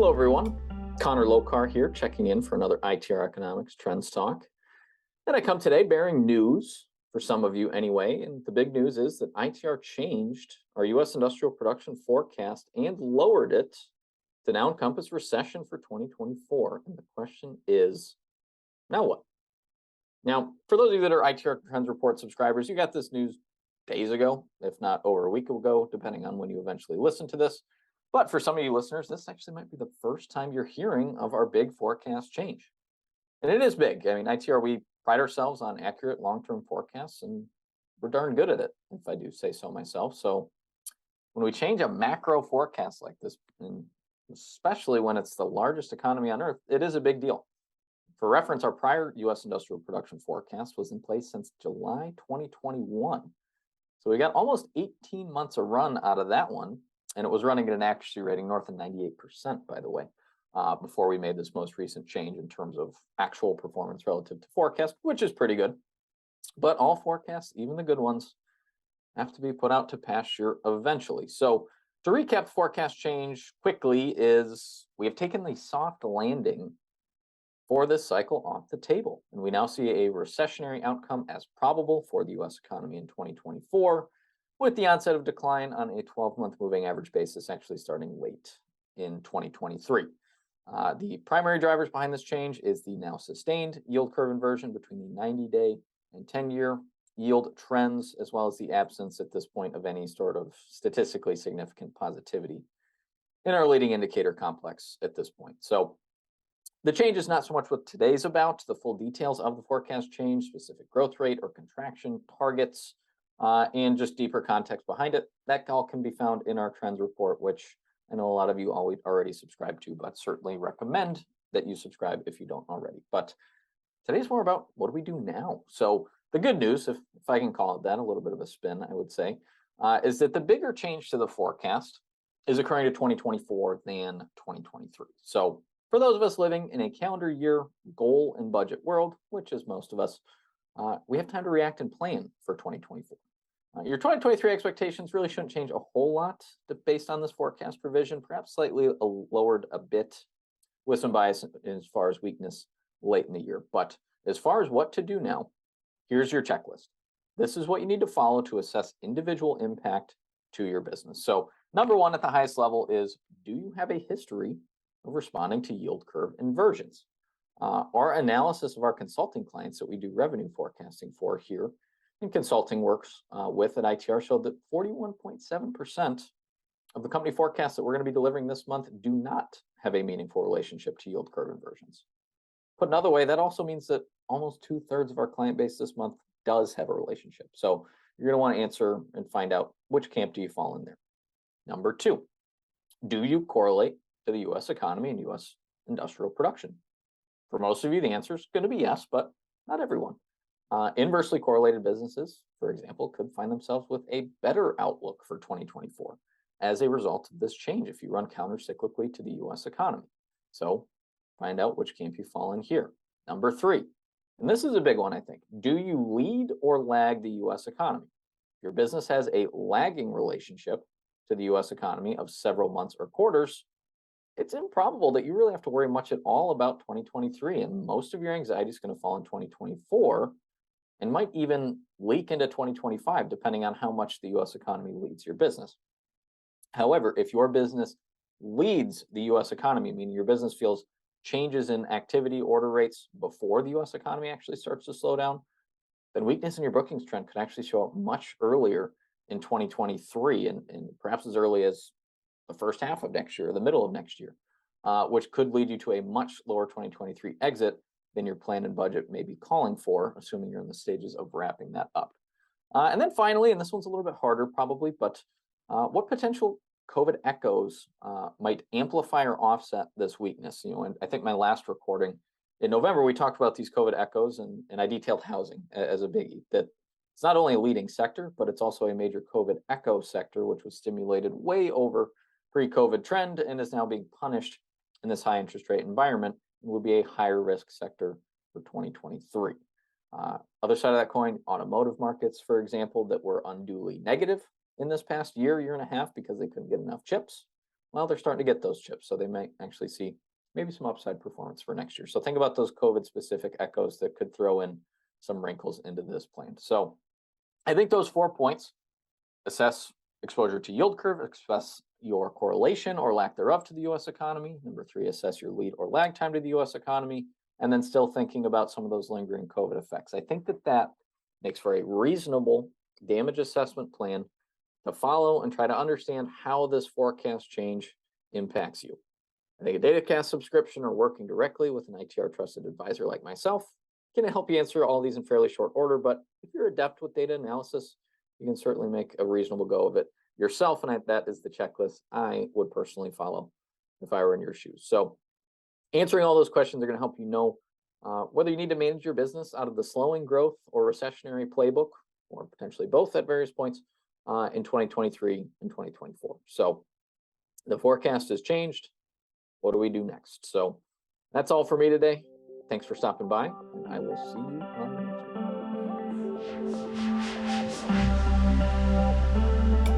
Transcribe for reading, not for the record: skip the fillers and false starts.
Hello, everyone. Connor Lokar here, checking in for another ITR Economics Trends Talk. And I come today bearing news for some of you anyway. And the big news is that ITR changed our U.S. industrial production forecast and lowered it to now encompass recession for 2024. And the question is, now what? Now, for those of you that are ITR Trends Report subscribers, you got this news days ago, if not over a week ago, depending on when you eventually listen to this. But for some of you listeners, this actually might be the first time you're hearing of our big forecast change. And it is big. I mean, ITR, we pride ourselves on accurate long-term forecasts, and we're darn good at it, if I do say so myself. So when we change a macro forecast like this, and especially when it's the largest economy on Earth, it is a big deal. For reference, our prior U.S. industrial production forecast was in place since July 2021. So we got almost 18 months of run out of that one. And it was running at an accuracy rating north of 98%, by the way, before we made this most recent change in terms of actual performance relative to forecast, which is pretty good. But all forecasts, even the good ones, have to be put out to pasture eventually. So to recap, the forecast change quickly is we have taken the soft landing for this cycle off the table. And we now see a recessionary outcome as probable for the U.S. economy in 2024. With the onset of decline on a 12-month moving average basis actually starting late in 2023. The primary drivers behind this change is the now sustained yield curve inversion between the 90-day and 10-year yield trends, as well as the absence at this point of any sort of statistically significant positivity in our leading indicator complex at this point. So the change is not so much what today's about. The full details of the forecast change, specific growth rate or contraction targets, and just deeper context behind it, that all can be found in our trends report, which I know a lot of you already subscribe to, but certainly recommend that you subscribe if you don't already. But today's more about what do we do now? So the good news, if I can call it that, a little bit of a spin, I would say, is that the bigger change to the forecast is occurring to 2024 than 2023. So for those of us living in a calendar year goal and budget world, which is most of us, we have time to react and plan for 2024. Your 2023 expectations really shouldn't change a whole lot based on this forecast provision, perhaps slightly lowered a bit with some bias as far as weakness late in the year. But as far as what to do now, here's your checklist. This is what you need to follow to assess individual impact to your business. So number one at the highest level is, do you have a history of responding to yield curve inversions? Our analysis of our consulting clients that we do revenue forecasting for here in consulting works with at ITR showed that 41.7% of the company forecasts that we're going to be delivering this month do not have a meaningful relationship to yield curve inversions. Put another way, that also means that almost 2/3 of our client base this month does have a relationship. So you're going to want to answer and find out which camp do you fall in there. Number two, do you correlate to the U.S. economy and U.S. industrial production? For most of you, the answer is going to be yes, but not everyone. Inversely correlated businesses, for example, could find themselves with a better outlook for 2024 as a result of this change if you run countercyclically to the U.S. economy. So find out which camp you fall in here. Number three, and this is a big one, I think. Do you lead or lag the U.S. economy? If your business has a lagging relationship to the U.S. economy of several months or quarters, it's improbable that you really have to worry much at all about 2023, and most of your anxiety is going to fall in 2024 and might even leak into 2025, depending on how much the U.S. economy leads your business. However, if your business leads the U.S. economy, meaning your business feels changes in activity order rates before the U.S. economy actually starts to slow down, then weakness in your bookings trend could actually show up much earlier in 2023 and perhaps as early as the first half of next year or the middle of next year, which could lead you to a much lower 2023 exit than your plan and budget may be calling for, assuming you're in the stages of wrapping that up. And then finally, and this one's a little bit harder probably, but what potential COVID echoes might amplify or offset this weakness? And I think my last recording in November, we talked about these COVID echoes, and I detailed housing as a biggie, that it's not only a leading sector, but it's also a major COVID echo sector, which was stimulated way over pre-COVID trend and is now being punished in this high interest rate environment and would be a higher risk sector for 2023. Other side of that coin, automotive markets, for example, that were unduly negative in this past year and a half because they couldn't get enough chips, well, they're starting to get those chips. So they might actually see maybe some upside performance for next year. So think about those COVID specific echoes that could throw in some wrinkles into this plan. So I think those 4 points: assess exposure to yield curve, assess your correlation or lack thereof to the US economy. Number three, assess your lead or lag time to the US economy. And then still thinking about some of those lingering COVID effects. I think that makes for a reasonable damage assessment plan to follow and try to understand how this forecast change impacts you. I think a DataCast subscription or working directly with an ITR trusted advisor like myself can help you answer all these in fairly short order. But if you're adept with data analysis, you can certainly make a reasonable go of it yourself. And that is the checklist I would personally follow if I were in your shoes. So answering all those questions are going to help you know whether you need to manage your business out of the slowing growth or recessionary playbook, or potentially both at various points in 2023 and 2024. So the forecast has changed. What do we do next? So that's all for me today. Thanks for stopping by, and I will see you on the next one.